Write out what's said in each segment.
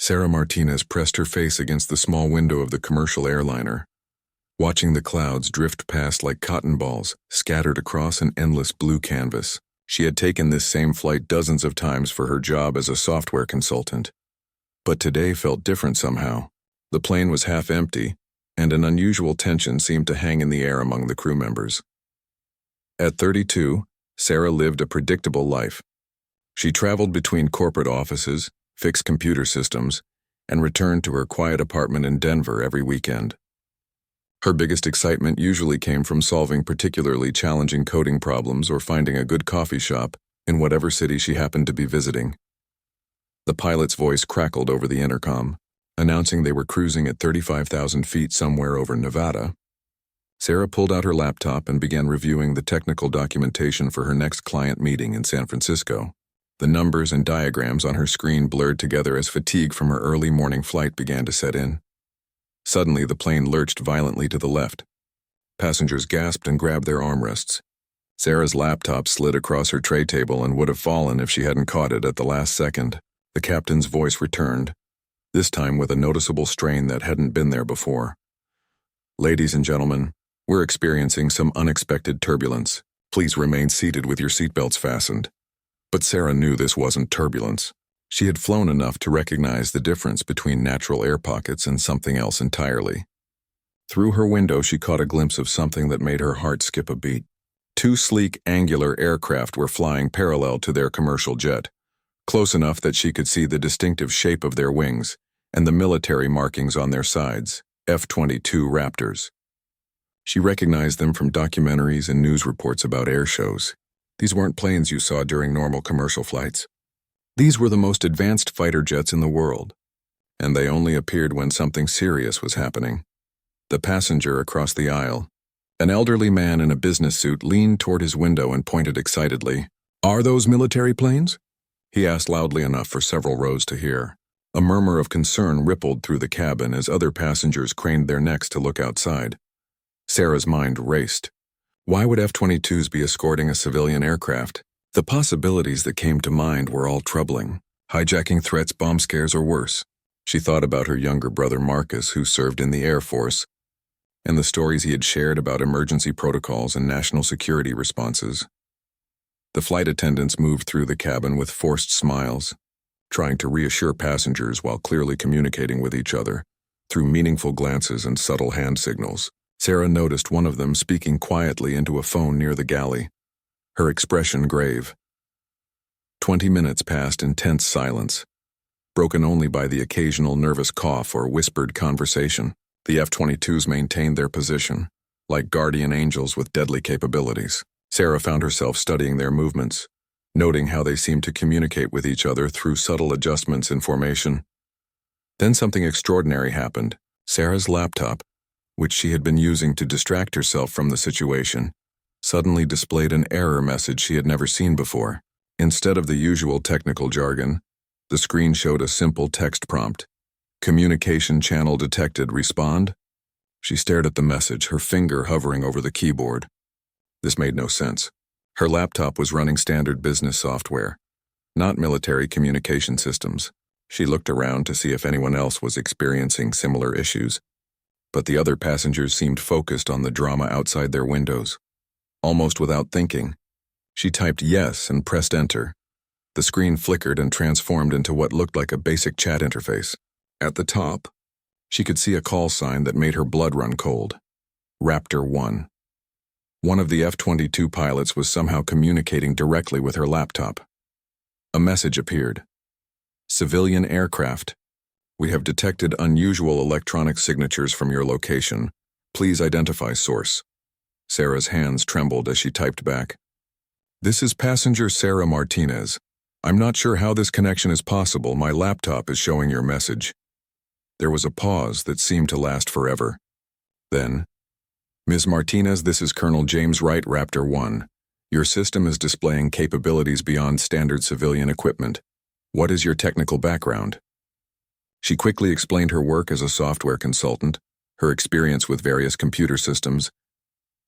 Sarah Martinez pressed her face against the small window of the commercial airliner, watching the clouds drift past like cotton balls scattered across an endless blue canvas. She had taken this same flight dozens of times for her job as a software consultant. But today felt different somehow. The plane was half empty, and an unusual tension seemed to hang in the air among the crew members. At 32, Sarah lived a predictable life. She traveled between corporate offices, fixed computer systems, and returned to her quiet apartment in Denver every weekend. Her biggest excitement usually came from solving particularly challenging coding problems or finding a good coffee shop in whatever city she happened to be visiting. The pilot's voice crackled over the intercom, announcing they were cruising at 35,000 feet somewhere over Nevada. Sarah pulled out her laptop and began reviewing the technical documentation for her next client meeting in San Francisco. The numbers and diagrams on her screen blurred together as fatigue from her early morning flight began to set in. Suddenly, the plane lurched violently to the left. Passengers gasped and grabbed their armrests. Sarah's laptop slid across her tray table and would have fallen if she hadn't caught it at the last second. The captain's voice returned, this time with a noticeable strain that hadn't been there before. "Ladies and gentlemen, we're experiencing some unexpected turbulence. Please remain seated with your seatbelts fastened." But Sarah knew this wasn't turbulence. She had flown enough to recognize the difference between natural air pockets and something else entirely. Through her window, she caught a glimpse of something that made her heart skip a beat. Two sleek, angular aircraft were flying parallel to their commercial jet, close enough that she could see the distinctive shape of their wings and the military markings on their sides, F-22 Raptors. She recognized them from documentaries and news reports about air shows. These weren't planes you saw during normal commercial flights. These were the most advanced fighter jets in the world, and they only appeared when something serious was happening. The passenger across the aisle, an elderly man in a business suit, leaned toward his window and pointed excitedly. "Are those military planes?" he asked loudly enough for several rows to hear. A murmur of concern rippled through the cabin as other passengers craned their necks to look outside. Sarah's mind raced. Why would F-22s be escorting a civilian aircraft? The possibilities that came to mind were all troubling. Hijacking threats, bomb scares, or worse. She thought about her younger brother Marcus, who served in the Air Force, and the stories he had shared about emergency protocols and national security responses. The flight attendants moved through the cabin with forced smiles, trying to reassure passengers while clearly communicating with each other through meaningful glances and subtle hand signals. Sarah noticed one of them speaking quietly into a phone near the galley, her expression grave. 20 minutes passed in tense silence, broken only by the occasional nervous cough or whispered conversation. The F-22s maintained their position, like guardian angels with deadly capabilities. Sarah found herself studying their movements, noting how they seemed to communicate with each other through subtle adjustments in formation. Then something extraordinary happened. Sarah's laptop, which she had been using to distract herself from the situation, suddenly displayed an error message she had never seen before. Instead of the usual technical jargon, the screen showed a simple text prompt. "Communication channel detected, respond?" She stared at the message, her finger hovering over the keyboard. This made no sense. Her laptop was running standard business software, not military communication systems. She looked around to see if anyone else was experiencing similar issues, but the other passengers seemed focused on the drama outside their windows. Almost without thinking, she typed yes and pressed enter. The screen flickered and transformed into what looked like a basic chat interface. At the top, she could see a call sign that made her blood run cold. Raptor 1. One of the F-22 pilots was somehow communicating directly with her laptop. A message appeared. "Civilian aircraft. We have detected unusual electronic signatures from your location. Please identify source." Sarah's hands trembled as she typed back. "This is passenger Sarah Martinez. I'm not sure how this connection is possible. My laptop is showing your message." There was a pause that seemed to last forever. Then, "Ms. Martinez, this is Colonel James Wright, Raptor 1. Your system is displaying capabilities beyond standard civilian equipment. What is your technical background?" She quickly explained her work as a software consultant, her experience with various computer systems,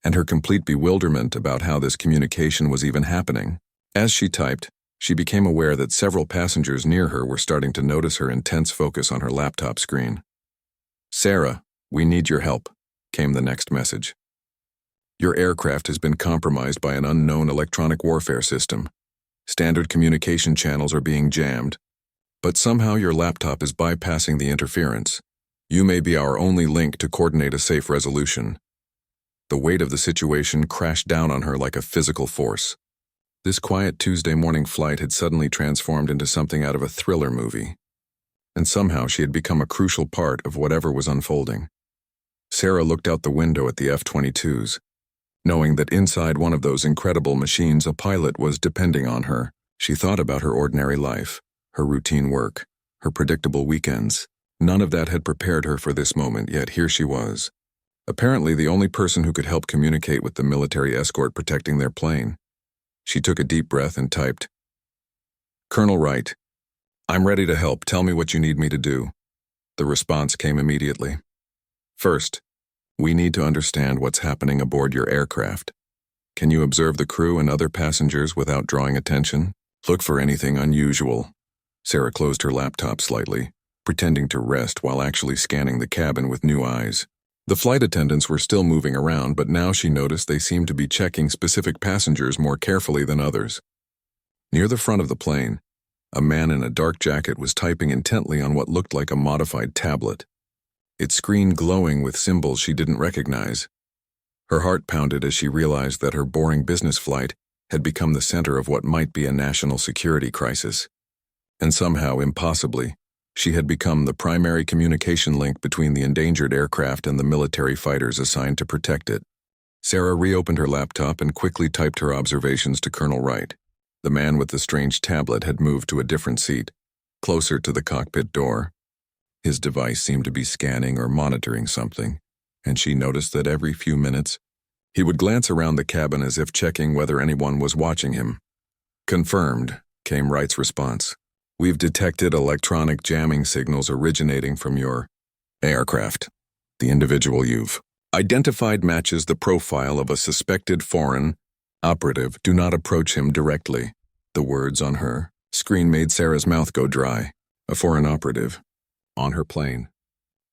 and her complete bewilderment about how this communication was even happening. As she typed, She became aware that several passengers near her were starting to notice her intense focus on her laptop screen. "Sarah, we need your help," came the next message. "Your aircraft has been compromised by an unknown electronic warfare system. Standard communication channels are being jammed, but somehow your laptop is bypassing the interference. You may be our only link to coordinate a safe resolution." The weight of the situation crashed down on her like a physical force. This quiet Tuesday morning flight had suddenly transformed into something out of a thriller movie, and somehow she had become a crucial part of whatever was unfolding. Sarah looked out the window at the F-22s. Knowing that inside one of those incredible machines a pilot was depending on her, she thought about her ordinary life, her routine work, her predictable weekends. None of that had prepared her for this moment, yet here she was. Apparently the only person who could help communicate with the military escort protecting their plane. She took a deep breath and typed, "Colonel Wright, I'm ready to help. Tell me what you need me to do." The response came immediately. "First, we need to understand what's happening aboard your aircraft. Can you observe the crew and other passengers without drawing attention? Look for anything unusual." Sarah closed her laptop slightly, pretending to rest while actually scanning the cabin with new eyes. The flight attendants were still moving around, but now she noticed they seemed to be checking specific passengers more carefully than others. Near the front of the plane, a man in a dark jacket was typing intently on what looked like a modified tablet, its screen glowing with symbols she didn't recognize. Her heart pounded as she realized that her boring business flight had become the center of what might be a national security crisis. And somehow, impossibly, she had become the primary communication link between the endangered aircraft and the military fighters assigned to protect it. Sarah reopened her laptop and quickly typed her observations to Colonel Wright. The man with the strange tablet had moved to a different seat, closer to the cockpit door. His device seemed to be scanning or monitoring something, and she noticed that every few minutes, he would glance around the cabin as if checking whether anyone was watching him. "Confirmed," came Wright's response. "We've detected electronic jamming signals originating from your aircraft. The individual you've identified matches the profile of a suspected foreign operative. Do not approach him directly." The words on her screen made Sarah's mouth go dry. A foreign operative on her plane.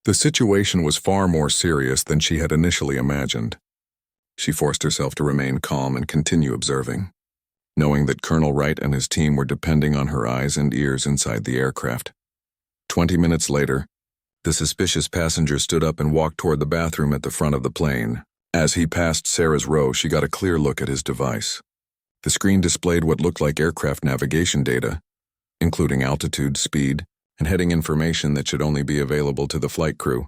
The situation was far more serious than she had initially imagined. She forced herself to remain calm and continue observing, knowing that Colonel Wright and his team were depending on her eyes and ears inside the aircraft. 20 minutes later, the suspicious passenger stood up and walked toward the bathroom at the front of the plane. As he passed Sarah's row, she got a clear look at his device. The screen displayed what looked like aircraft navigation data, including altitude, speed, and heading information that should only be available to the flight crew.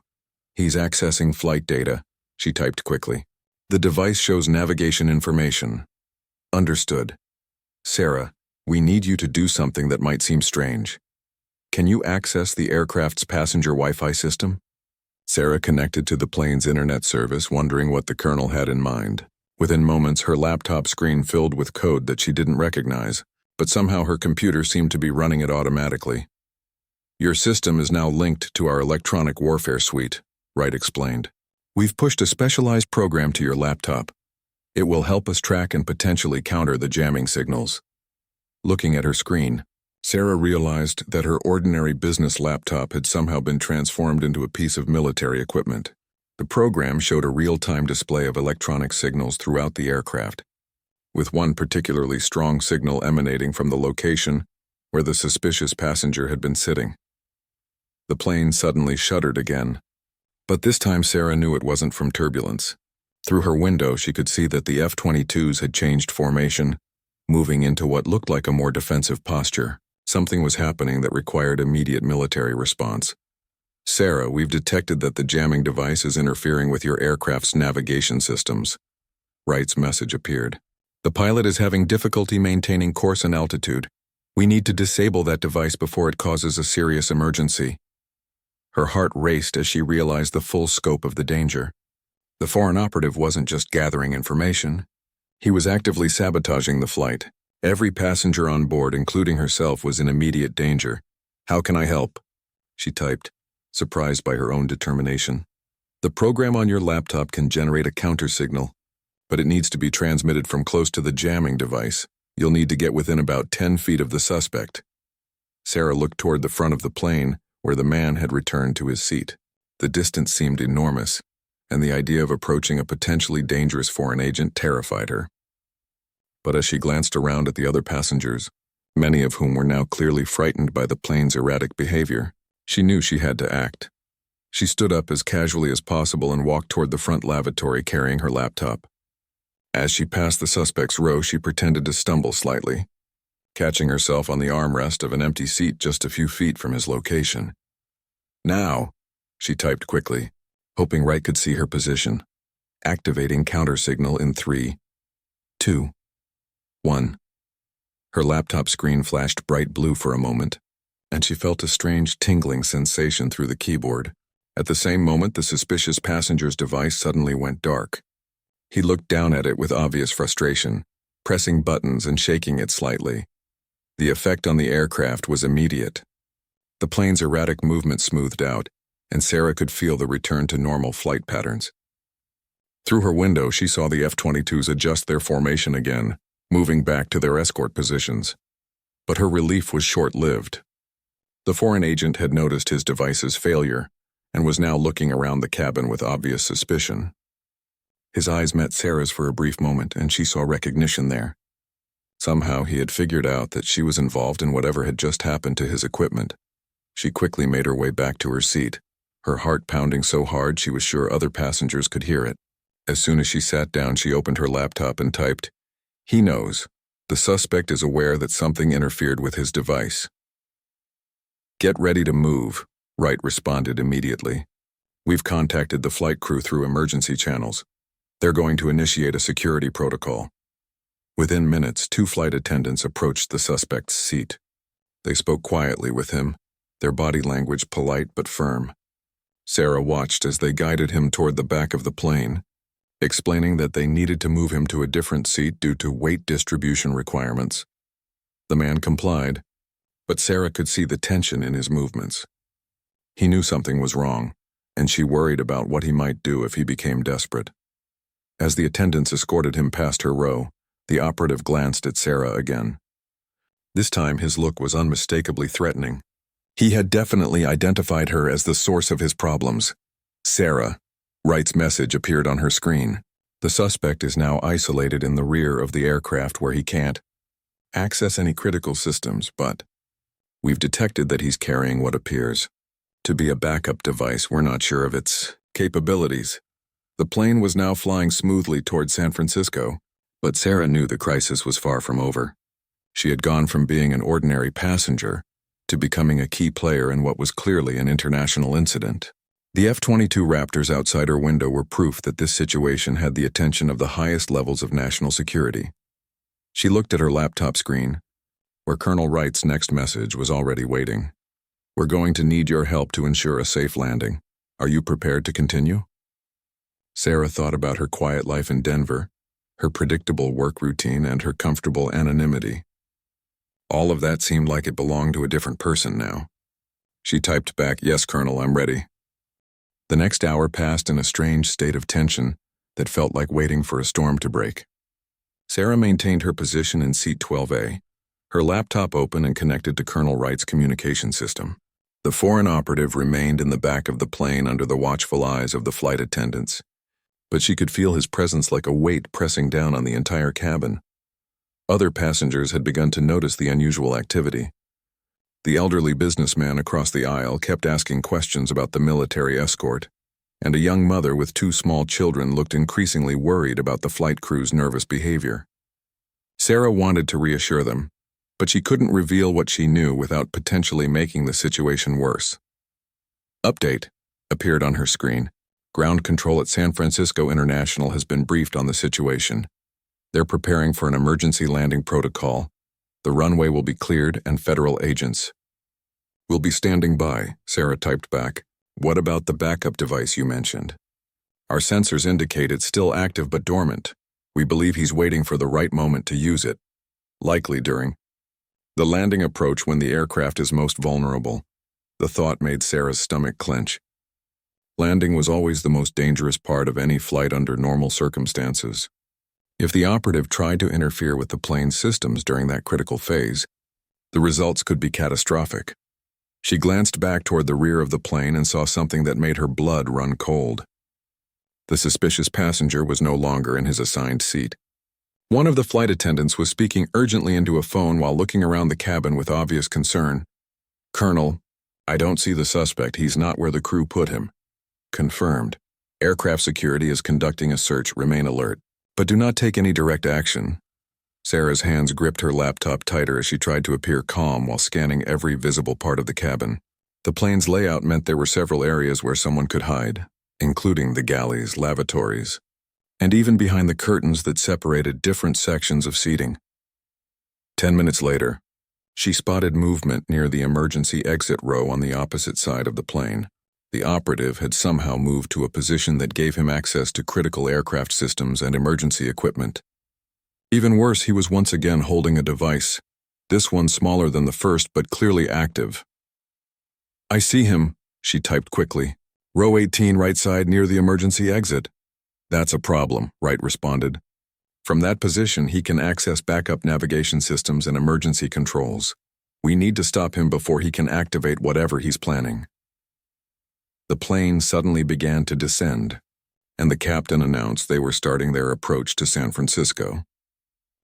"He's accessing flight data," she typed quickly. "The device shows navigation information." "Understood. Sarah, we need you to do something that might seem strange. Can you access the aircraft's passenger Wi-Fi system?" Sarah connected to the plane's internet service, wondering what the colonel had in mind. Within moments, her laptop screen filled with code that she didn't recognize, but somehow her computer seemed to be running it automatically. "Your system is now linked to our electronic warfare suite," Wright explained. "We've pushed a specialized program to your laptop. It will help us track and potentially counter the jamming signals." Looking at her screen, Sarah realized that her ordinary business laptop had somehow been transformed into a piece of military equipment. The program showed a real-time display of electronic signals throughout the aircraft, with one particularly strong signal emanating from the location where the suspicious passenger had been sitting. The plane suddenly shuddered again, but this time Sarah knew it wasn't from turbulence. Through her window, she could see that the F-22s had changed formation, moving into what looked like a more defensive posture. Something was happening that required immediate military response. "Sarah, we've detected that the jamming device is interfering with your aircraft's navigation systems." Wright's message appeared. "The pilot is having difficulty maintaining course and altitude. We need to disable that device before it causes a serious emergency." Her heart raced as she realized the full scope of the danger. The foreign operative wasn't just gathering information. He was actively sabotaging the flight. Every passenger on board, including herself, was in immediate danger. "How can I help?" she typed, surprised by her own determination. "The program on your laptop can generate a counter signal, but it needs to be transmitted from close to the jamming device. You'll need to get within about 10 feet of the suspect. Sarah looked toward the front of the plane, where the man had returned to his seat. The distance seemed enormous, and the idea of approaching a potentially dangerous foreign agent terrified her. But as she glanced around at the other passengers, many of whom were now clearly frightened by the plane's erratic behavior, she knew she had to act. She stood up as casually as possible and walked toward the front lavatory carrying her laptop. As she passed the suspect's row, she pretended to stumble slightly, catching herself on the armrest of an empty seat just a few feet from his location. "Now," she typed quickly, hoping Wright could see her position. Activating counter signal in 3, 2, 1. Her laptop screen flashed bright blue for a moment, and she felt a strange tingling sensation through the keyboard. At the same moment, the suspicious passenger's device suddenly went dark. He looked down at it with obvious frustration, pressing buttons and shaking it slightly. The effect on the aircraft was immediate. The plane's erratic movement smoothed out, and Sarah could feel the return to normal flight patterns. Through her window, she saw the F-22s adjust their formation again, moving back to their escort positions. But her relief was short-lived. The foreign agent had noticed his device's failure and was now looking around the cabin with obvious suspicion. His eyes met Sarah's for a brief moment, and she saw recognition there. Somehow he had figured out that she was involved in whatever had just happened to his equipment. She quickly made her way back to her seat, her heart pounding so hard she was sure other passengers could hear it. As soon as she sat down, she opened her laptop and typed, "He knows. The suspect is aware that something interfered with his device." "Get ready to move," Wright responded immediately. "We've contacted the flight crew through emergency channels. They're going to initiate a security protocol." Within minutes, 2 flight attendants approached the suspect's seat. They spoke quietly with him, their body language polite but firm. Sarah watched as they guided him toward the back of the plane, explaining that they needed to move him to a different seat due to weight distribution requirements. The man complied, but Sarah could see the tension in his movements. He knew something was wrong, and she worried about what he might do if he became desperate. As the attendants escorted him past her row, the operative glanced at Sarah again. This time his look was unmistakably threatening. He had definitely identified her as the source of his problems. "Sarah," Wright's message appeared on her screen. "The suspect is now isolated in the rear of the aircraft where he can't access any critical systems, but we've detected that he's carrying what appears to be a backup device. We're not sure of its capabilities." The plane was now flying smoothly toward San Francisco, but Sarah knew the crisis was far from over. She had gone from being an ordinary passenger to becoming a key player in what was clearly an international incident. The F-22 Raptors outside her window were proof that this situation had the attention of the highest levels of national security. She looked at her laptop screen, where Colonel Wright's next message was already waiting. "We're going to need your help to ensure a safe landing. Are you prepared to continue?" Sarah thought about her quiet life in Denver, her predictable work routine, and her comfortable anonymity. All of that seemed like it belonged to a different person now. She typed back, "Yes, Colonel, I'm ready." The next hour passed in a strange state of tension that felt like waiting for a storm to break. Sarah maintained her position in seat 12A, her laptop open and connected to Colonel Wright's communication system. The foreign operative remained in the back of the plane under the watchful eyes of the flight attendants, but she could feel his presence like a weight pressing down on the entire cabin. Other passengers had begun to notice the unusual activity. The elderly businessman across the aisle kept asking questions about the military escort, and a young mother with 2 small children looked increasingly worried about the flight crew's nervous behavior. Sarah wanted to reassure them, but she couldn't reveal what she knew without potentially making the situation worse. "Update" appeared on her screen. "Ground control at San Francisco International has been briefed on the situation. They're preparing for an emergency landing protocol. The runway will be cleared and federal agents will be standing by," Sarah typed back. "What about the backup device you mentioned?" "Our sensors indicate it's still active but dormant. We believe he's waiting for the right moment to use it, likely during the landing approach when the aircraft is most vulnerable." The thought made Sarah's stomach clench. Landing was always the most dangerous part of any flight under normal circumstances. If the operative tried to interfere with the plane's systems during that critical phase, the results could be catastrophic. She glanced back toward the rear of the plane and saw something that made her blood run cold. The suspicious passenger was no longer in his assigned seat. One of the flight attendants was speaking urgently into a phone while looking around the cabin with obvious concern. "Colonel, I don't see the suspect. He's not where the crew put him." "Confirmed. Aircraft security is conducting a search. Remain alert. But do not take any direct action." Sarah's hands gripped her laptop tighter as she tried to appear calm while scanning every visible part of the cabin. The plane's layout meant there were several areas where someone could hide, including the galleys, lavatories, and even behind the curtains that separated different sections of seating. 10 minutes later, she spotted movement near the emergency exit row on the opposite side of the plane. The operative had somehow moved to a position that gave him access to critical aircraft systems and emergency equipment. Even worse, he was once again holding a device, this one smaller than the first but clearly active. "I see him," she typed quickly. "Row 18 right side near the emergency exit." "That's a problem," Wright responded. "From that position, he can access backup navigation systems and emergency controls. We need to stop him before he can activate whatever he's planning." The plane suddenly began to descend, and the captain announced they were starting their approach to San Francisco.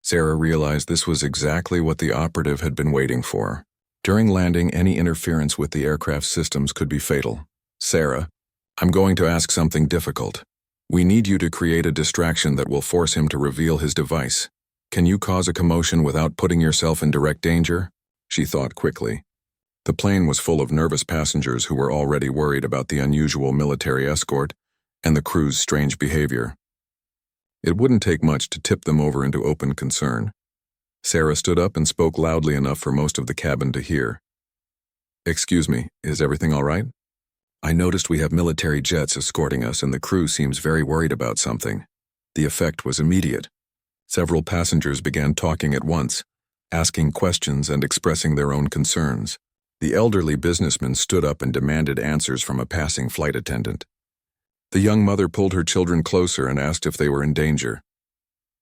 Sarah realized this was exactly what the operative had been waiting for. During landing, any interference with the aircraft systems could be fatal. "Sarah, I'm going to ask something difficult. We need you to create a distraction that will force him to reveal his device. Can you cause a commotion without putting yourself in direct danger?" She thought quickly. The plane was full of nervous passengers who were already worried about the unusual military escort and the crew's strange behavior. It wouldn't take much to tip them over into open concern. Sarah stood up and spoke loudly enough for most of the cabin to hear. "Excuse me, is everything all right? I noticed we have military jets escorting us and the crew seems very worried about something." The effect was immediate. Several passengers began talking at once, asking questions and expressing their own concerns. The elderly businessman stood up and demanded answers from a passing flight attendant. The young mother pulled her children closer and asked if they were in danger.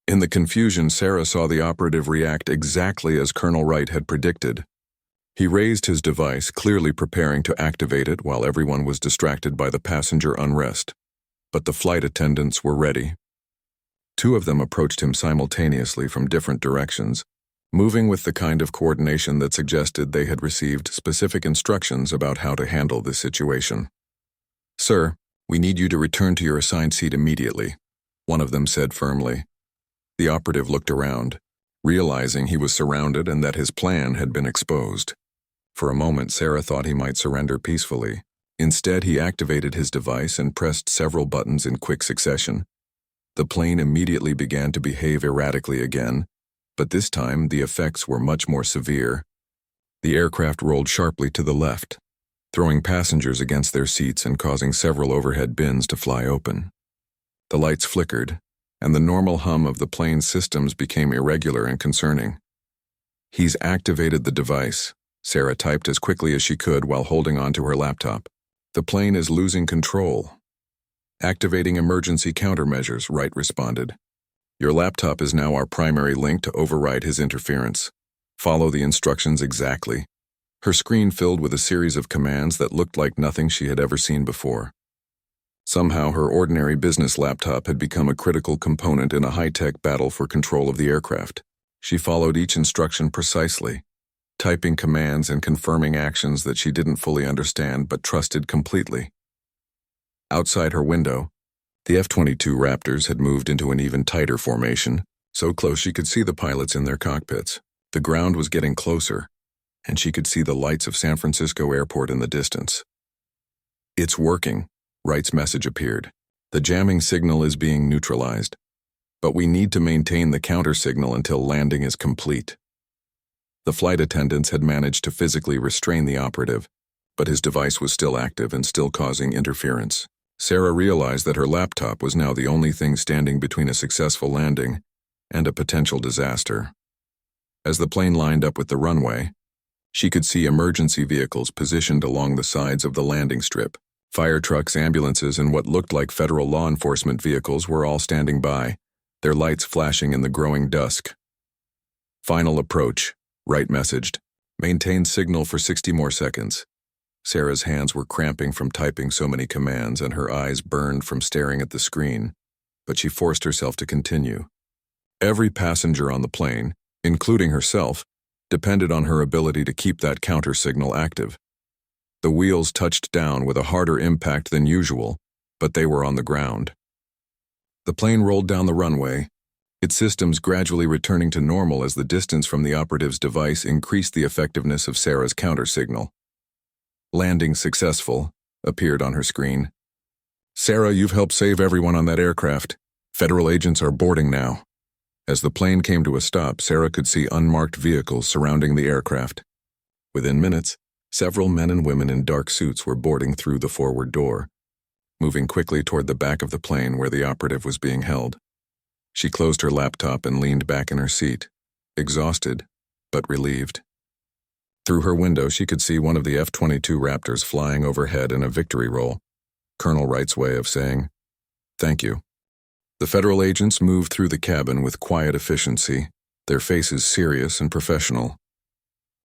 In the confusion, Sarah saw the operative react exactly as Colonel Wright had predicted. He raised his device, clearly preparing to activate it while everyone was distracted by the passenger unrest. But the flight attendants were ready. Two of them approached him simultaneously from different directions, moving with the kind of coordination that suggested they had received specific instructions about how to handle this situation. "Sir, we need you to return to your assigned seat immediately," one of them said firmly. The operative looked around, realizing he was surrounded and that his plan had been exposed. For a moment, Sarah thought he might surrender peacefully. Instead, he activated his device and pressed several buttons in quick succession. The plane immediately began to behave erratically again, but this time the effects were much more severe. The aircraft rolled sharply to the left, throwing passengers against their seats and causing several overhead bins to fly open. The lights flickered, and the normal hum of the plane's systems became irregular and concerning. "He's activated the device," Sarah typed as quickly as she could while holding onto her laptop. "The plane is losing control." "Activating emergency countermeasures," Wright responded. "Your laptop is now our primary link to override his interference. Follow the instructions exactly." Her screen filled with a series of commands that looked like nothing she had ever seen before. Somehow her ordinary business laptop had become a critical component in a high-tech battle for control of the aircraft. She followed each instruction precisely, typing commands and confirming actions that she didn't fully understand but trusted completely. Outside her window, the F-22 Raptors had moved into an even tighter formation, so close she could see the pilots in their cockpits. The ground was getting closer, and she could see the lights of San Francisco Airport in the distance. "It's working," Wright's message appeared. "The jamming signal is being neutralized, but we need to maintain the counter signal until landing is complete." The flight attendants had managed to physically restrain the operative, but his device was still active and still causing interference. Sarah realized that her laptop was now the only thing standing between a successful landing and a potential disaster. As the plane lined up with the runway, she could see emergency vehicles positioned along the sides of the landing strip. Fire trucks, ambulances, and what looked like federal law enforcement vehicles were all standing by, their lights flashing in the growing dusk. Final approach, Wright messaged. Maintain signal for 60 more seconds. Sarah's hands were cramping from typing so many commands and her eyes burned from staring at the screen, but she forced herself to continue. Every passenger on the plane, including herself, depended on her ability to keep that counter signal active. The wheels touched down with a harder impact than usual, but they were on the ground. The plane rolled down the runway, its systems gradually returning to normal as the distance from the operative's device increased the effectiveness of Sarah's counter signal. Landing successful appeared on her screen. Sarah, you've helped save everyone on that aircraft. Federal agents are boarding now. As the plane came to a stop, Sarah could see unmarked vehicles surrounding the aircraft. Within minutes, several men and women in dark suits were boarding through the forward door, moving quickly toward the back of the plane where the operative was being held. She closed her laptop and leaned back in her seat, exhausted, but relieved. Through her window, she could see one of the F-22 Raptors flying overhead in a victory roll, Colonel Wright's way of saying, "Thank you." The federal agents moved through the cabin with quiet efficiency, their faces serious and professional.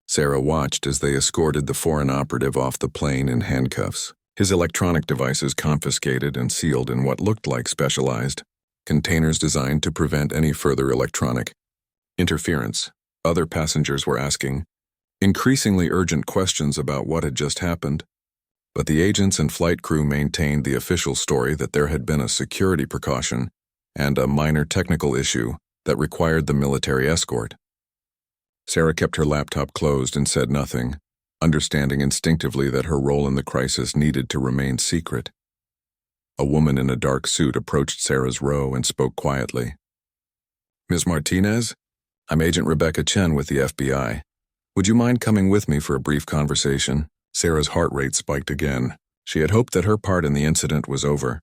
Sarah watched as they escorted the foreign operative off the plane in handcuffs, his electronic devices confiscated and sealed in what looked like specialized containers designed to prevent any further electronic interference. Other passengers were asking increasingly urgent questions about what had just happened, but the agents and flight crew maintained the official story that there had been a security precaution and a minor technical issue that required the military escort. Sarah kept her laptop closed and said nothing, understanding instinctively that her role in the crisis needed to remain secret. A woman in a dark suit approached Sarah's row and spoke quietly. "Ms. Martinez, I'm Agent Rebecca Chen with the FBI. Would you mind coming with me for a brief conversation?" Sarah's heart rate spiked again. She had hoped that her part in the incident was over,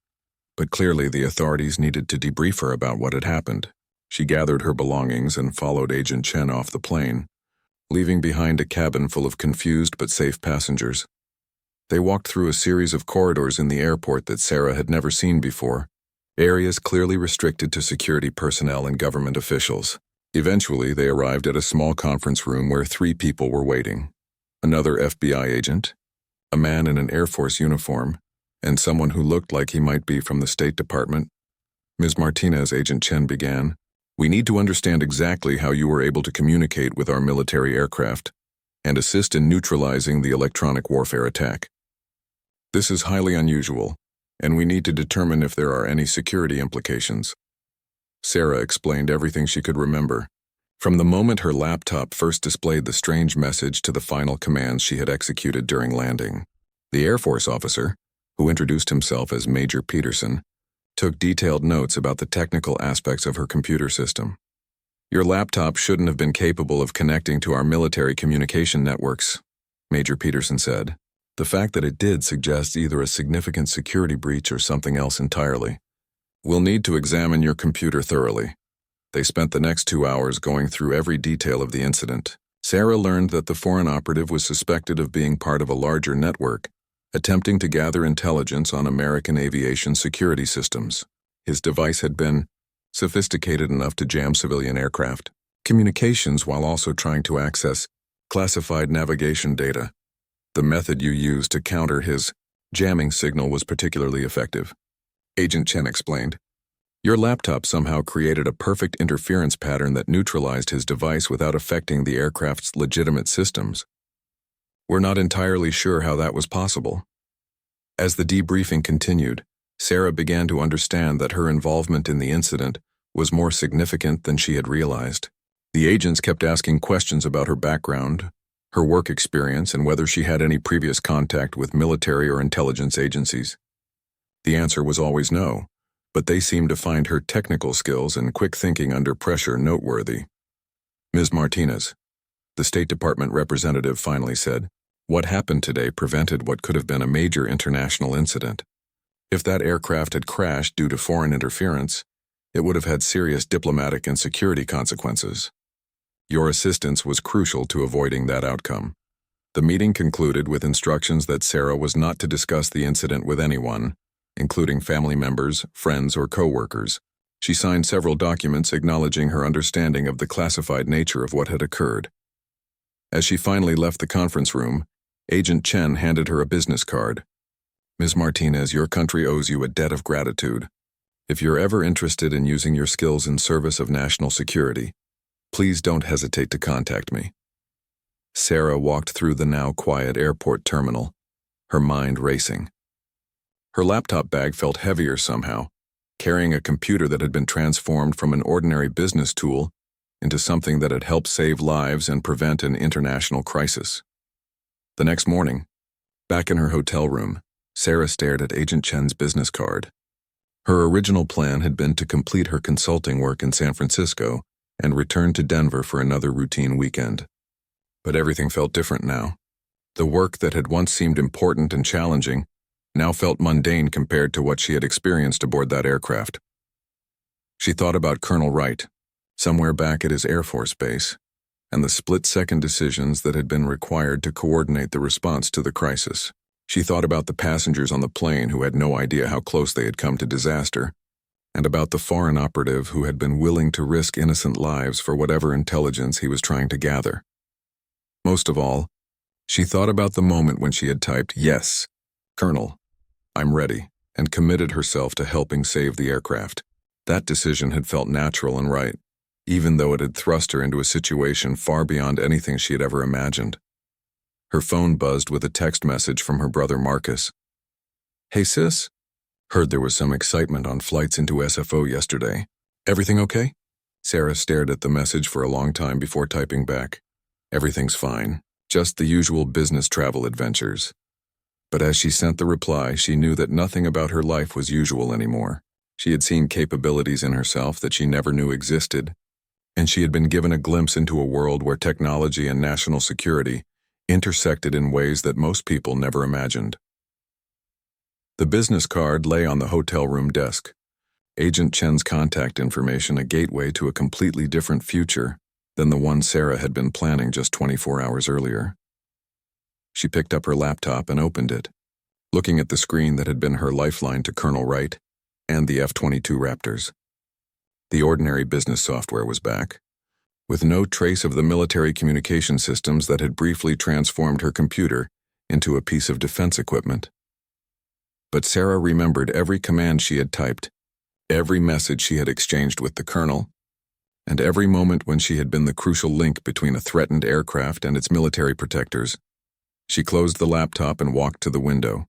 but clearly the authorities needed to debrief her about what had happened. She gathered her belongings and followed Agent Chen off the plane, leaving behind a cabin full of confused but safe passengers. They walked through a series of corridors in the airport that Sarah had never seen before, areas clearly restricted to security personnel and government officials. Eventually, they arrived at a small conference room where 3 people were waiting: another FBI agent, a man in an Air Force uniform, and someone who looked like he might be from the State Department. "Ms. Martinez," Agent Chen began, "we need to understand exactly how you were able to communicate with our military aircraft and assist in neutralizing the electronic warfare attack. This is highly unusual, and we need to determine if there are any security implications." Sarah explained everything she could remember, from the moment her laptop first displayed the strange message to the final commands she had executed during landing. The Air Force officer, who introduced himself as Major Peterson, took detailed notes about the technical aspects of her computer system. "Your laptop shouldn't have been capable of connecting to our military communication networks," Major Peterson said. "The fact that it did suggests either a significant security breach or something else entirely. We'll need to examine your computer thoroughly." They spent the next 2 hours going through every detail of the incident. Sarah learned that the foreign operative was suspected of being part of a larger network, attempting to gather intelligence on American aviation security systems. His device had been sophisticated enough to jam civilian aircraft communications while also trying to access classified navigation data. The method you used to counter his jamming signal was particularly effective, Agent Chen explained. "Your laptop somehow created a perfect interference pattern that neutralized his device without affecting the aircraft's legitimate systems. We're not entirely sure how that was possible." As the debriefing continued, Sarah began to understand that her involvement in the incident was more significant than she had realized. The agents kept asking questions about her background, her work experience, and whether she had any previous contact with military or intelligence agencies. The answer was always no, but they seemed to find her technical skills and quick thinking under pressure noteworthy. "Ms. Martinez," the State Department representative finally said, "what happened today prevented what could have been a major international incident. If that aircraft had crashed due to foreign interference, it would have had serious diplomatic and security consequences. Your assistance was crucial to avoiding that outcome." The meeting concluded with instructions that Sarah was not to discuss the incident with anyone, including family members, friends, or co-workers. She signed several documents acknowledging her understanding of the classified nature of what had occurred. As she finally left the conference room, Agent Chen handed her a business card. "Ms. Martinez, your country owes you a debt of gratitude. If you're ever interested in using your skills in service of national security, please don't hesitate to contact me." Sarah walked through the now quiet airport terminal, her mind racing. Her laptop bag felt heavier somehow, carrying a computer that had been transformed from an ordinary business tool into something that had helped save lives and prevent an international crisis. The next morning, back in her hotel room, Sarah stared at Agent Chen's business card. Her original plan had been to complete her consulting work in San Francisco and return to Denver for another routine weekend. But everything felt different now. The work that had once seemed important and challenging now felt mundane compared to what she had experienced aboard that aircraft. She thought about Colonel Wright, somewhere back at his Air Force base, and the split-second decisions that had been required to coordinate the response to the crisis. She thought about the passengers on the plane who had no idea how close they had come to disaster, and about the foreign operative who had been willing to risk innocent lives for whatever intelligence he was trying to gather. Most of all, she thought about the moment when she had typed, "Yes, Colonel, I'm ready," and committed herself to helping save the aircraft. That decision had felt natural and right, even though it had thrust her into a situation far beyond anything she had ever imagined. Her phone buzzed with a text message from her brother Marcus. "Hey sis, heard there was some excitement on flights into SFO yesterday. Everything okay?" Sarah stared at the message for a long time before typing back, "Everything's fine, just the usual business travel adventures." But as she sent the reply, she knew that nothing about her life was usual anymore. She had seen capabilities in herself that she never knew existed, and she had been given a glimpse into a world where technology and national security intersected in ways that most people never imagined. The business card lay on the hotel room desk. Agent Chen's contact information, a gateway to a completely different future than the one Sarah had been planning just 24 hours earlier. She picked up her laptop and opened it, looking at the screen that had been her lifeline to Colonel Wright and the F-22 Raptors. The ordinary business software was back, with no trace of the military communication systems that had briefly transformed her computer into a piece of defense equipment. But Sarah remembered every command she had typed, every message she had exchanged with the colonel, and every moment when she had been the crucial link between a threatened aircraft and its military protectors. She closed the laptop and walked to the window,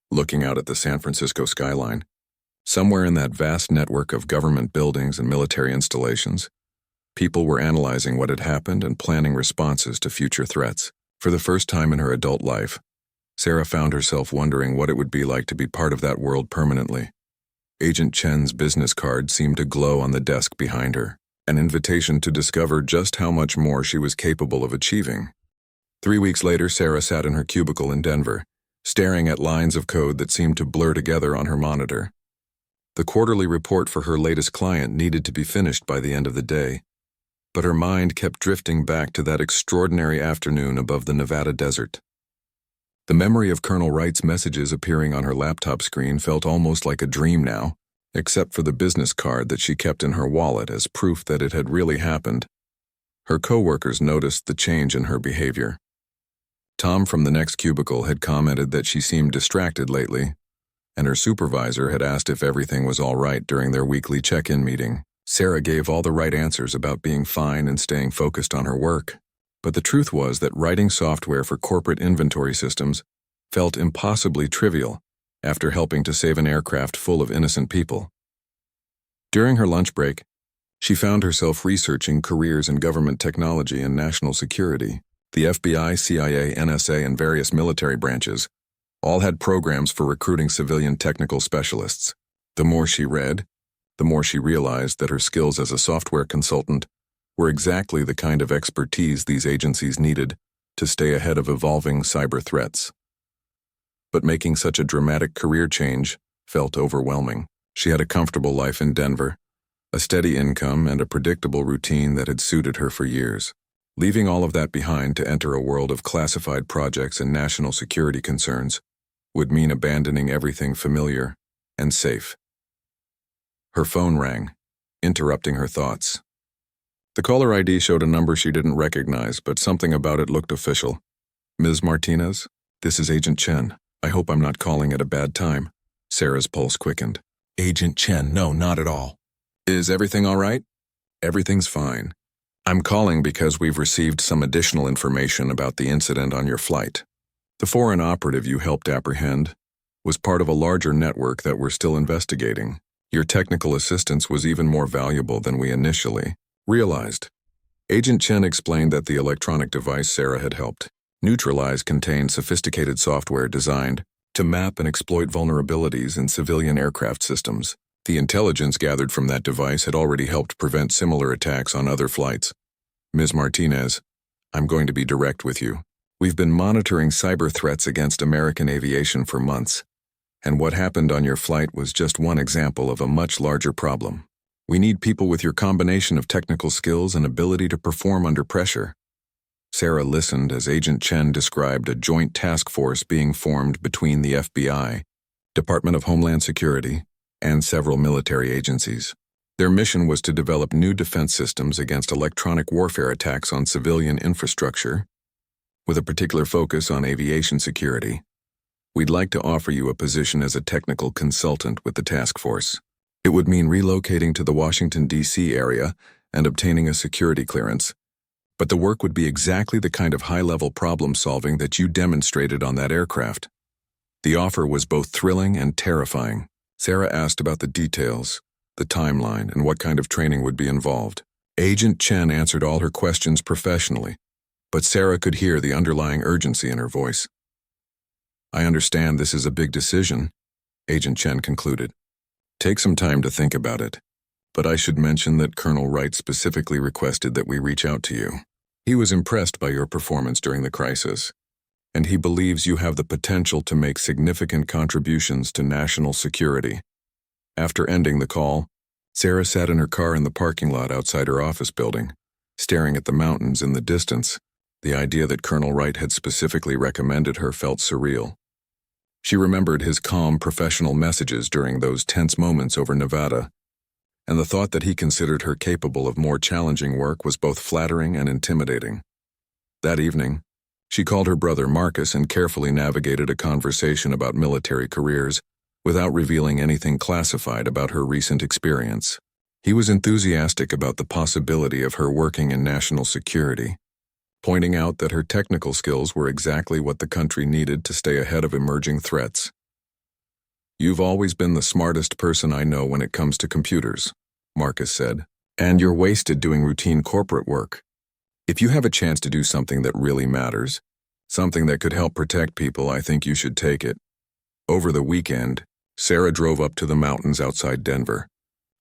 looking out at the San Francisco skyline. Somewhere in that vast network of government buildings and military installations, people were analyzing what had happened and planning responses to future threats. For the first time in her adult life, Sarah found herself wondering what it would be like to be part of that world permanently. Agent Chen's business card seemed to glow on the desk behind her, an invitation to discover just how much more she was capable of achieving. 3 weeks later, Sarah sat in her cubicle in Denver, staring at lines of code that seemed to blur together on her monitor. The quarterly report for her latest client needed to be finished by the end of the day, but her mind kept drifting back to that extraordinary afternoon above the Nevada desert. The memory of Colonel Wright's messages appearing on her laptop screen felt almost like a dream now, except for the business card that she kept in her wallet as proof that it had really happened. Her coworkers noticed the change in her behavior. Tom from the next cubicle had commented that she seemed distracted lately, and her supervisor had asked if everything was all right during their weekly check-in meeting. Sarah gave all the right answers about being fine and staying focused on her work, but the truth was that writing software for corporate inventory systems felt impossibly trivial after helping to save an aircraft full of innocent people. During her lunch break, she found herself researching careers in government technology and national security. The FBI, CIA, NSA, and various military branches all had programs for recruiting civilian technical specialists. The more she read, the more she realized that her skills as a software consultant were exactly the kind of expertise these agencies needed to stay ahead of evolving cyber threats. But making such a dramatic career change felt overwhelming. She had a comfortable life in Denver, a steady income, and a predictable routine that had suited her for years. Leaving all of that behind to enter a world of classified projects and national security concerns would mean abandoning everything familiar and safe. Her phone rang, interrupting her thoughts. The caller ID showed a number she didn't recognize, but something about it looked official. Ms. Martinez, this is Agent Chen. I hope I'm not calling at a bad time. Sarah's pulse quickened. Agent Chen, no, not at all. Is everything all right? Everything's fine. I'm calling because we've received some additional information about the incident on your flight. The foreign operative you helped apprehend was part of a larger network that we're still investigating. Your technical assistance was even more valuable than we initially realized. Agent Chen explained that the electronic device Sarah had helped neutralize contained sophisticated software designed to map and exploit vulnerabilities in civilian aircraft systems. The intelligence gathered from that device had already helped prevent similar attacks on other flights. Ms. Martinez, I'm going to be direct with you. We've been monitoring cyber threats against American aviation for months, and what happened on your flight was just one example of a much larger problem. We need people with your combination of technical skills and ability to perform under pressure. Sarah listened as Agent Chen described a joint task force being formed between the FBI, Department of Homeland Security, and several military agencies. Their mission was to develop new defense systems against electronic warfare attacks on civilian infrastructure, with a particular focus on aviation security. We'd like to offer you a position as a technical consultant with the task force. It would mean relocating to the Washington, D.C. area and obtaining a security clearance. But the work would be exactly the kind of high-level problem-solving that you demonstrated on that aircraft. The offer was both thrilling and terrifying. Sarah asked about the details, the timeline, and what kind of training would be involved. Agent Chen answered all her questions professionally, but Sarah could hear the underlying urgency in her voice. I understand this is a big decision, Agent Chen concluded. Take some time to think about it, but I should mention that Colonel Wright specifically requested that we reach out to you. He was impressed by your performance during the crisis, and he believes you have the potential to make significant contributions to national security. After ending the call, Sarah sat in her car in the parking lot outside her office building, staring at the mountains in the distance. The idea that Colonel Wright had specifically recommended her felt surreal. She remembered his calm, professional messages during those tense moments over Nevada, and the thought that he considered her capable of more challenging work was both flattering and intimidating. That evening, she called her brother Marcus and carefully navigated a conversation about military careers without revealing anything classified about her recent experience. He was enthusiastic about the possibility of her working in national security, pointing out that her technical skills were exactly what the country needed to stay ahead of emerging threats. You've always been the smartest person I know when it comes to computers, Marcus said, and you're wasted doing routine corporate work. If you have a chance to do something that really matters, something that could help protect people, I think you should take it. Over the weekend, Sarah drove up to the mountains outside Denver,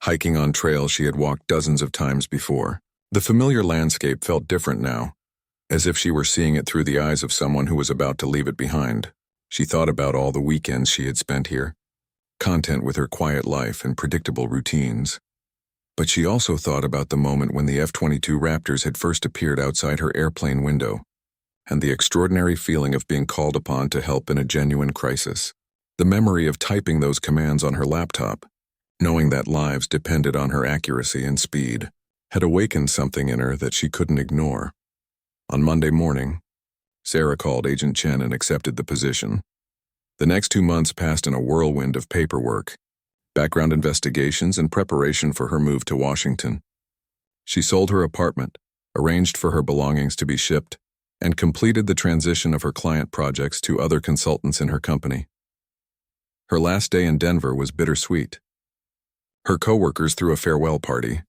hiking on trails she had walked dozens of times before. The familiar landscape felt different now, as if she were seeing it through the eyes of someone who was about to leave it behind. She thought about all the weekends she had spent here, content with her quiet life and predictable routines. But she also thought about the moment when the F-22 Raptors had first appeared outside her airplane window, and the extraordinary feeling of being called upon to help in a genuine crisis. The memory of typing those commands on her laptop, knowing that lives depended on her accuracy and speed, had awakened something in her that she couldn't ignore. On Monday morning, Sarah called Agent Chen and accepted the position. The next 2 months passed in a whirlwind of paperwork, background investigations, and preparation for her move to Washington. She sold her apartment, arranged for her belongings to be shipped, and completed the transition of her client projects to other consultants in her company. Her last day in Denver was bittersweet. Her coworkers threw a farewell party,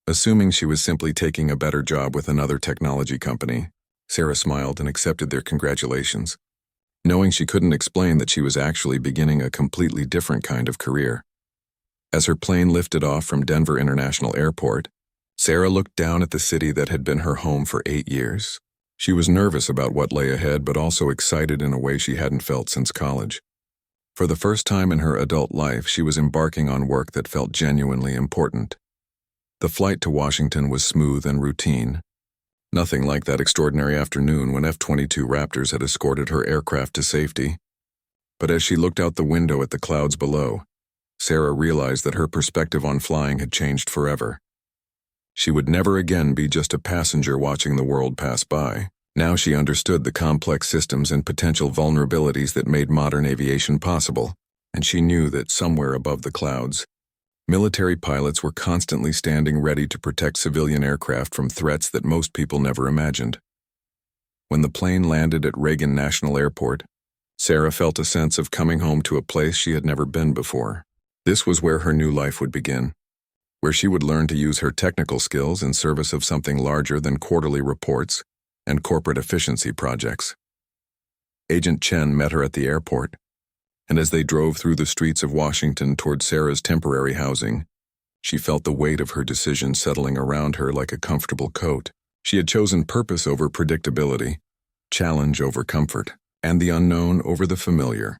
assuming she was simply taking a better job with another technology company. Sarah smiled and accepted their congratulations, knowing she couldn't explain that she was actually beginning a completely different kind of career. As her plane lifted off from Denver International Airport, Sarah looked down at the city that had been her home for 8 years. She was nervous about what lay ahead, but also excited in a way she hadn't felt since college. For the first time in her adult life, she was embarking on work that felt genuinely important. The flight to Washington was smooth and routine. Nothing like that extraordinary afternoon when F-22 Raptors had escorted her aircraft to safety. But as she looked out the window at the clouds below, Sarah realized that her perspective on flying had changed forever. She would never again be just a passenger watching the world pass by. Now she understood the complex systems and potential vulnerabilities that made modern aviation possible, and she knew that somewhere above the clouds, military pilots were constantly standing ready to protect civilian aircraft from threats that most people never imagined. When the plane landed at Reagan National Airport, Sarah felt a sense of coming home to a place she had never been before. This was where her new life would begin, where she would learn to use her technical skills in service of something larger than quarterly reports and corporate efficiency projects. Agent Chen met her at the airport, and as they drove through the streets of Washington toward Sarah's temporary housing, she felt the weight of her decision settling around her like a comfortable coat. She had chosen purpose over predictability, challenge over comfort, and the unknown over the familiar.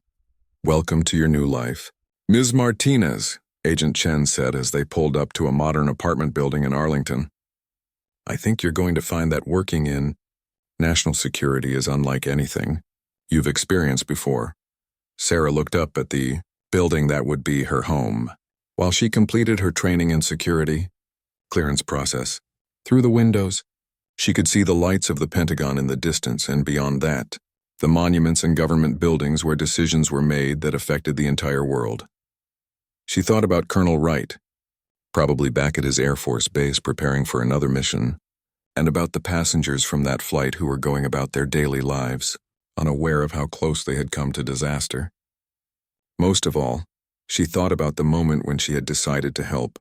"Welcome to your new life, Ms. Martinez," Agent Chen said as they pulled up to a modern apartment building in Arlington. "I think you're going to find that working in national security is unlike anything you've experienced before." Sarah looked up at the building that would be her home. While she completed her training in security clearance process, through the windows, she could see the lights of the Pentagon in the distance, and beyond that, the monuments and government buildings where decisions were made that affected the entire world. She thought about Colonel Wright, probably back at his Air Force base preparing for another mission, and about the passengers from that flight who were going about their daily lives, unaware of how close they had come to disaster. Most of all, she thought about the moment when she had decided to help,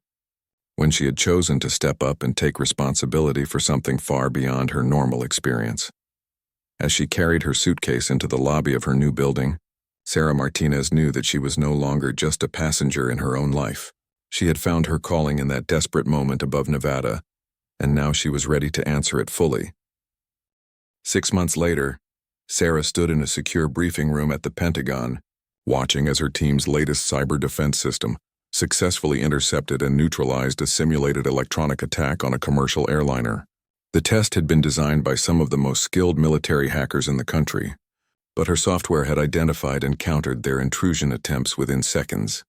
when she had chosen to step up and take responsibility for something far beyond her normal experience. As she carried her suitcase into the lobby of her new building, Sarah Martinez knew that she was no longer just a passenger in her own life. She had found her calling in that desperate moment above Nevada, and now she was ready to answer it fully. 6 months later, Sarah stood in a secure briefing room at the Pentagon, watching as her team's latest cyber defense system successfully intercepted and neutralized a simulated electronic attack on a commercial airliner. The test had been designed by some of the most skilled military hackers in the country, but her software had identified and countered their intrusion attempts within seconds.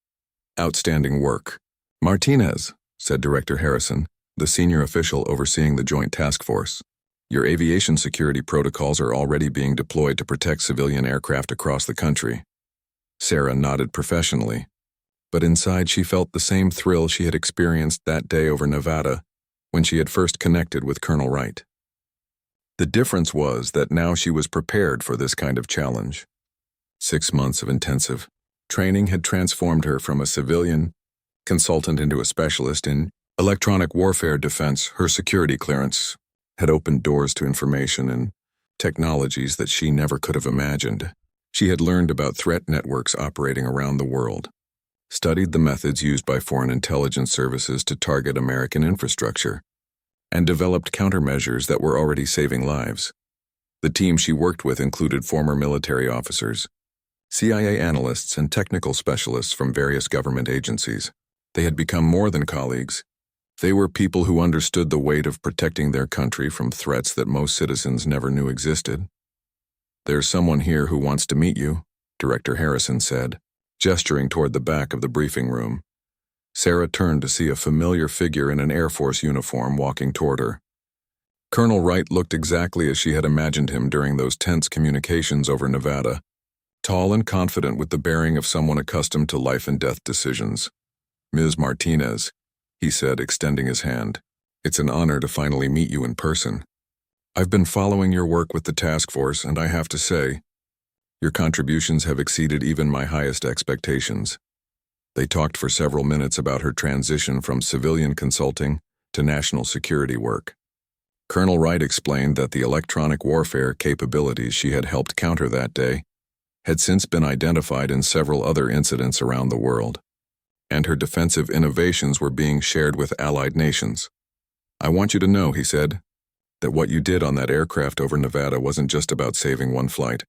"Outstanding work, Martinez," said Director Harrison, the senior official overseeing the Joint Task Force. "Your aviation security protocols are already being deployed to protect civilian aircraft across the country." Sarah nodded professionally, but inside she felt the same thrill she had experienced that day over Nevada when she had first connected with Colonel Wright. The difference was that now she was prepared for this kind of challenge. 6 months of intensive training had transformed her from a civilian consultant into a specialist in electronic warfare defense. Her security clearance had opened doors to information and technologies that she never could have imagined. She had learned about threat networks operating around the world, studied the methods used by foreign intelligence services to target American infrastructure, and developed countermeasures that were already saving lives. The team she worked with included former military officers, CIA analysts, and technical specialists from various government agencies. They had become more than colleagues. They were people who understood the weight of protecting their country from threats that most citizens never knew existed. "There's someone here who wants to meet you," Director Harrison said, gesturing toward the back of the briefing room. Sarah turned to see a familiar figure in an Air Force uniform walking toward her. Colonel Wright looked exactly as she had imagined him during those tense communications over Nevada, tall and confident with the bearing of someone accustomed to life and death decisions. "Ms. Martinez," he said, extending his hand. "It's an honor to finally meet you in person. I've been following your work with the task force, and I have to say, your contributions have exceeded even my highest expectations." They talked for several minutes about her transition from civilian consulting to national security work. Colonel Wright explained that the electronic warfare capabilities she had helped counter that day had since been identified in several other incidents around the world, and her defensive innovations were being shared with allied nations. "I want you to know," he said, "that what you did on that aircraft over Nevada wasn't just about saving one flight.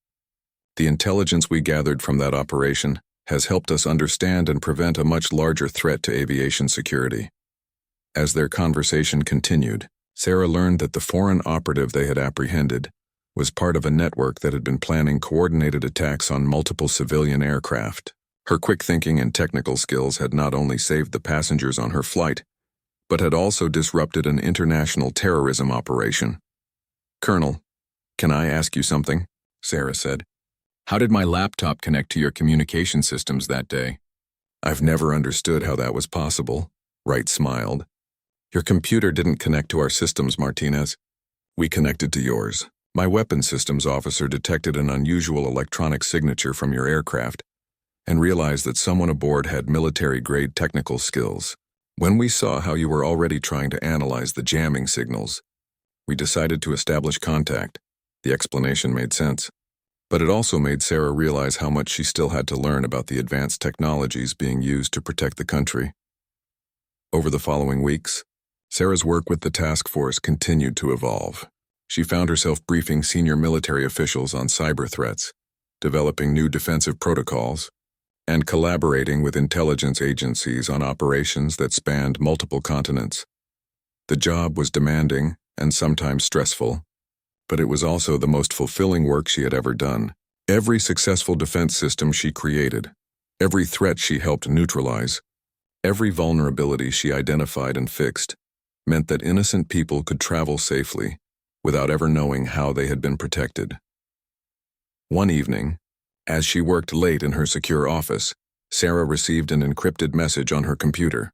The intelligence we gathered from that operation has helped us understand and prevent a much larger threat to aviation security." As their conversation continued, Sarah learned that the foreign operative they had apprehended was part of a network that had been planning coordinated attacks on multiple civilian aircraft. Her quick thinking and technical skills had not only saved the passengers on her flight, but had also disrupted an international terrorism operation. "Colonel, can I ask you something?" Sarah said. "How did my laptop connect to your communication systems that day?" "I've never understood how that was possible," Wright smiled. "Your computer didn't connect to our systems, Martinez. We connected to yours. My weapons systems officer detected an unusual electronic signature from your aircraft and realized that someone aboard had military-grade technical skills. When we saw how you were already trying to analyze the jamming signals, we decided to establish contact." The explanation made sense, but it also made Sarah realize how much she still had to learn about the advanced technologies being used to protect the country. Over the following weeks, Sarah's work with the task force continued to evolve. She found herself briefing senior military officials on cyber threats, developing new defensive protocols, and collaborating with intelligence agencies on operations that spanned multiple continents. The job was demanding and sometimes stressful, but it was also the most fulfilling work she had ever done. Every successful defense system she created, every threat she helped neutralize, every vulnerability she identified and fixed, meant that innocent people could travel safely without ever knowing how they had been protected. One evening, as she worked late in her secure office, Sarah received an encrypted message on her computer.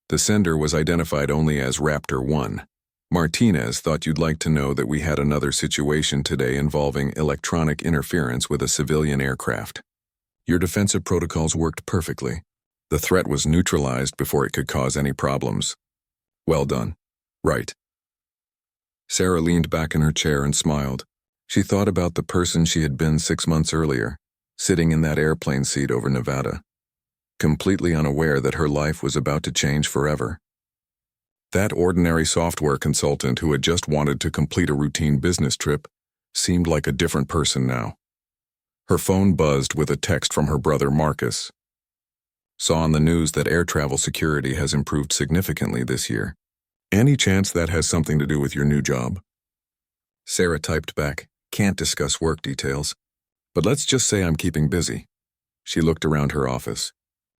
The sender was identified only as Raptor 1. "Martinez thought you'd like to know that we had another situation today involving electronic interference with a civilian aircraft. Your defensive protocols worked perfectly. The threat was neutralized before it could cause any problems. Well done. Right." Sarah leaned back in her chair and smiled. She thought about the person she had been 6 months earlier, sitting in that airplane seat over Nevada, completely unaware that her life was about to change forever. That ordinary software consultant who had just wanted to complete a routine business trip seemed like a different person now. Her phone buzzed with a text from her brother Marcus. "Saw on the news that air travel security has improved significantly this year. Any chance that has something to do with your new job?" Sarah typed back, "Can't discuss work details, but let's just say I'm keeping busy." She looked around her office.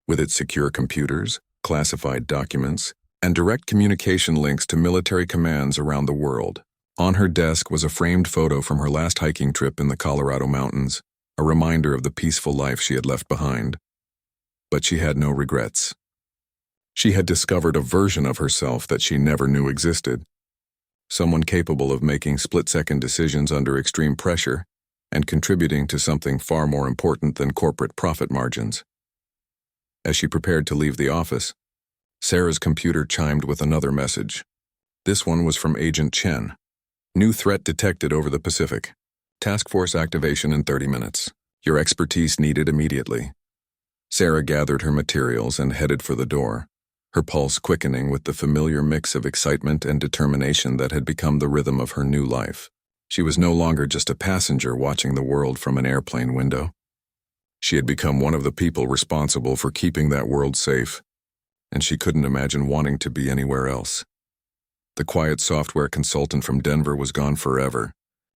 With its secure computers, classified documents, and direct communication links to military commands around the world. On her desk was a framed photo from her last hiking trip in the Colorado mountains, a reminder of the peaceful life she had left behind. But she had no regrets. She had discovered a version of herself that she never knew existed. Someone capable of making split-second decisions under extreme pressure and contributing to something far more important than corporate profit margins. As she prepared to leave the office, Sarah's computer chimed with another message. This one was from Agent Chen. "New threat detected over the Pacific. Task force activation in 30 minutes. Your expertise needed immediately." Sarah gathered her materials and headed for the door, her pulse quickening with the familiar mix of excitement and determination that had become the rhythm of her new life. She was no longer just a passenger watching the world from an airplane window. She had become one of the people responsible for keeping that world safe, and she couldn't imagine wanting to be anywhere else. The quiet software consultant from Denver was gone forever,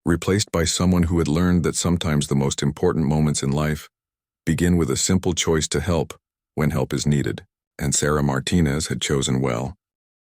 replaced by someone who had learned that sometimes the most important moments in life begin with a simple choice to help when help is needed, and Sarah Martinez had chosen well.